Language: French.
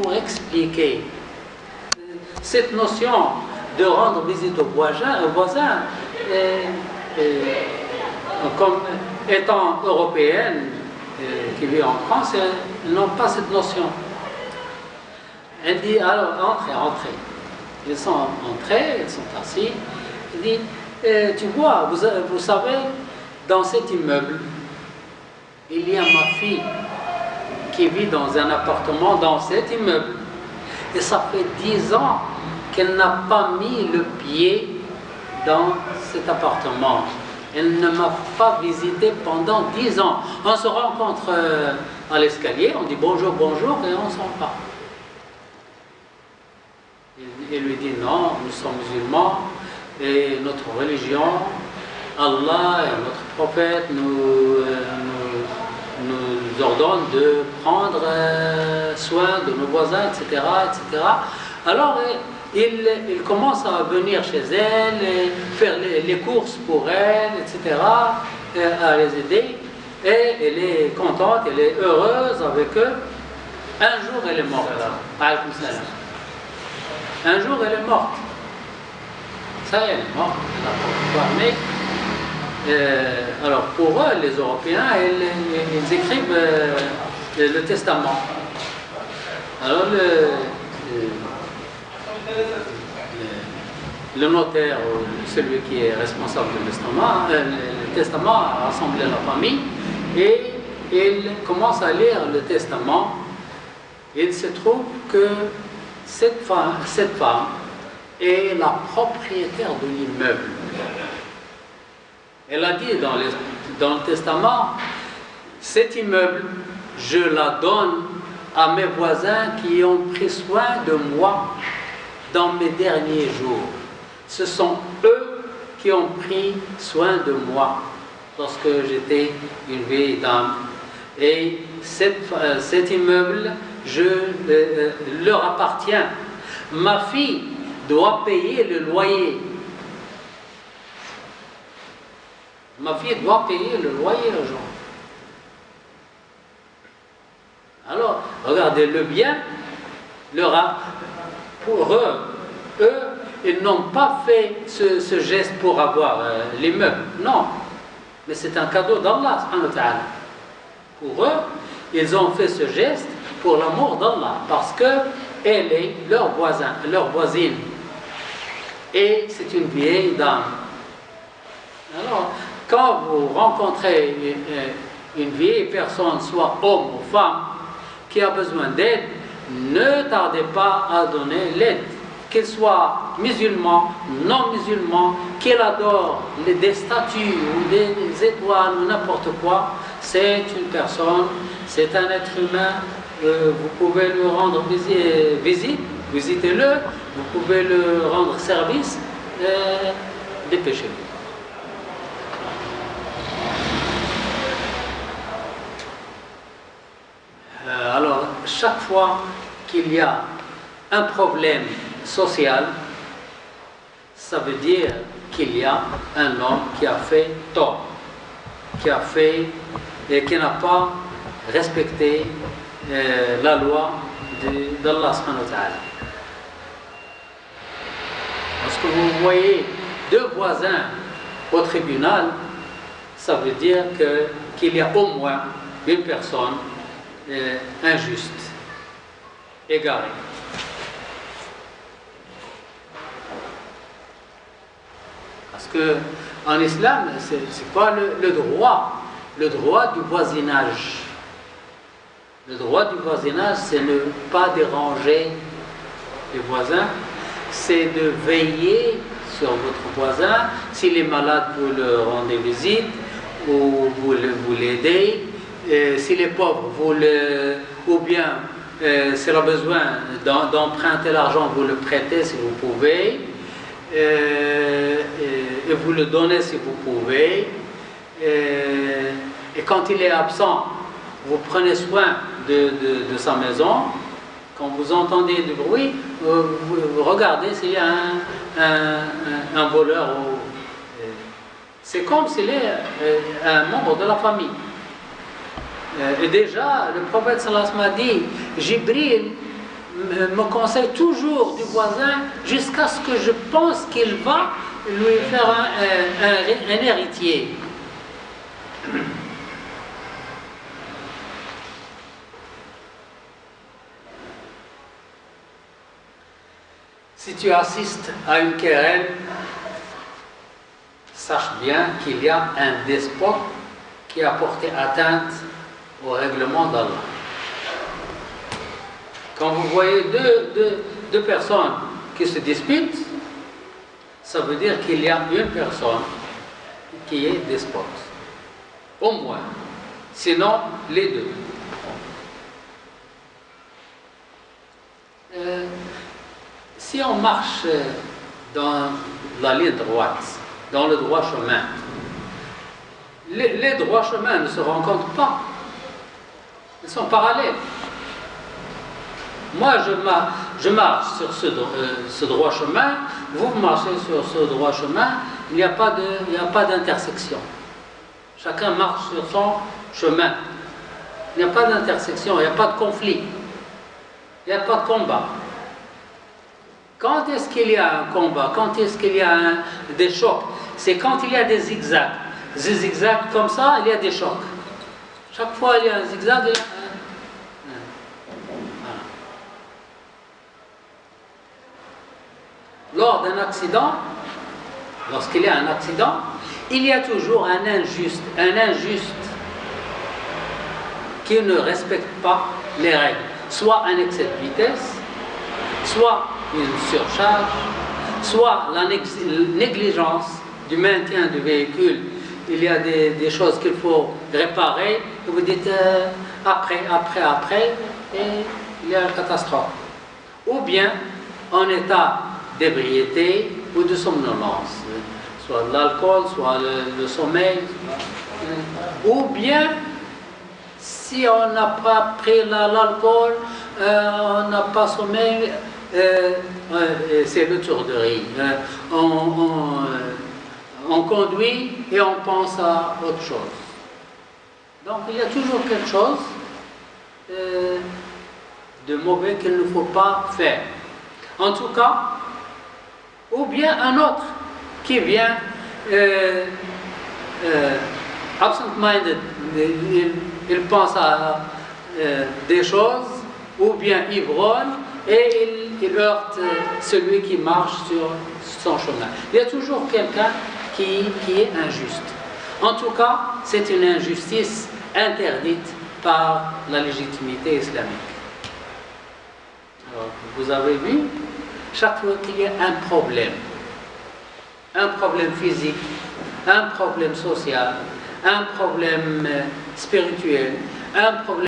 Pour expliquer cette notion de rendre visite aux voisins comme étant européenne qui vit en France, elles n'ont pas cette notion. Elle dit alors entrez. Ils sont entrés, ils sont assis. Elle dit tu vois, vous savez, dans cet immeuble, il y a ma fille qui vit dans un appartement dans cet immeuble. Et ça fait 10 ans qu'elle n'a pas mis le pied dans cet appartement. Elle ne m'a pas visité pendant 10 ans. On se rencontre à l'escalier, on dit bonjour et on s'en va. Il lui dit non, nous sommes musulmans et notre religion, Allah et notre prophète nous ordonnent de prendre soin de nos voisins, etc. Alors il commence à venir chez elle, et faire les courses pour elle, etc., à les aider. Et elle est contente, elle est heureuse avec eux. Un jour, elle est morte. Un jour, elle est morte. Ça, elle est morte. Mais, alors, pour eux, les Européens, ils écrivent le testament. Alors, le notaire, ou celui qui est responsable du testament, le testament a rassemblé la famille et il commence à lire le testament. Il se trouve que cette femme est la propriétaire de l'immeuble. Elle a dit dans le testament, cet immeuble, je la donne à mes voisins qui ont pris soin de moi dans mes derniers jours. Ce sont eux qui ont pris soin de moi lorsque j'étais une vieille dame. Et cet immeuble, leur appartient. Ma fille doit payer le loyer. Ma fille doit payer le loyer aux gens. Alors, regardez le bien, pour eux, ils n'ont pas fait ce geste pour avoir l'immeuble, non. Mais c'est un cadeau d'Allah, subhanahu wa ta'ala. Pour eux, ils ont fait ce geste pour l'amour d'Allah, parce qu'elle est leur voisine. Et c'est une vieille dame. Alors, quand vous rencontrez une vieille personne, soit homme ou femme, qui a besoin d'aide, ne tardez pas à donner l'aide. Qu'elle soit musulman, non musulman, qu'elle adore des statues ou des étoiles ou n'importe quoi, c'est une personne, c'est un être humain. Vous pouvez lui rendre visite, visitez-le, vous pouvez lui rendre service, dépêchez-vous. Alors, chaque fois qu'il y a un problème social, ça veut dire qu'il y a un homme qui a fait tort, qui n'a pas respecté la loi d'Allah subhanahu wa ta'ala. Lorsque vous voyez deux voisins au tribunal, ça veut dire qu'il y a au moins une personne injuste, égarée. Parce que en islam, c'est quoi le droit du voisinage. Le droit du voisinage, c'est ne pas déranger les voisins, c'est de veiller sur votre voisin. S'il est malade, vous le rendez visite ou vous l'aidez. S'il est pauvre, ou bien s'il a besoin d'emprunter l'argent, vous le prêtez si vous pouvez, et vous le donnez si vous pouvez. Et quand il est absent, vous prenez soin de sa maison. Quand vous entendez du bruit, vous regardez s'il y a un voleur. C'est comme s'il est un membre de la famille. Et déjà, le prophète sallallahu alayhi wa sallam a dit, Jibril me conseille toujours du voisin jusqu'à ce que je pense qu'il va lui faire un héritier. Si tu assistes à une querelle, sache bien qu'il y a un despote qui a porté atteinte au règlement d'Allah. Quand vous voyez deux personnes qui se disputent, ça veut dire qu'il y a une personne qui est despote. Au moins. Sinon, les deux. Si on marche dans la ligne droite, dans le droit chemin, les droits chemins ne se rencontrent pas. Ils sont parallèles. Moi, je marche sur ce droit chemin, vous marchez sur ce droit chemin, il n'y a pas d'intersection. Chacun marche sur son chemin. Il n'y a pas d'intersection, il n'y a pas de conflit. Il n'y a pas de combat. Quand est-ce qu'il y a un combat? Quand est-ce qu'il y a des chocs? C'est quand il y a des zigzags. Des zigzags comme ça, il y a des chocs. Chaque fois, il y a un zigzag. Voilà. Lors d'un accident, lorsqu'il y a un accident, il y a toujours un injuste qui ne respecte pas les règles. Soit un excès de vitesse, soit une surcharge, soit la négligence du maintien du véhicule. Il y a des choses qu'il faut réparer, et vous dites après, et il y a une catastrophe. Ou bien en état d'ébriété ou de somnolence, soit de l'alcool, soit le sommeil, ou bien si on n'a pas pris l'alcool, on n'a pas sommeil, c'est le tourderie. On conduit et on pense à autre chose. Donc il y a toujours quelque chose de mauvais qu'il ne faut pas faire. En tout cas, ou bien un autre qui vient absent-minded, il pense à des choses, ou bien ivrogne, et il heurte celui qui marche sur son chemin. Il y a toujours quelqu'un qui est injuste. En tout cas, c'est une injustice interdite par la légitimité islamique. Alors, vous avez vu, chaque fois qu'il y a un problème physique, un problème social, un problème spirituel, un problème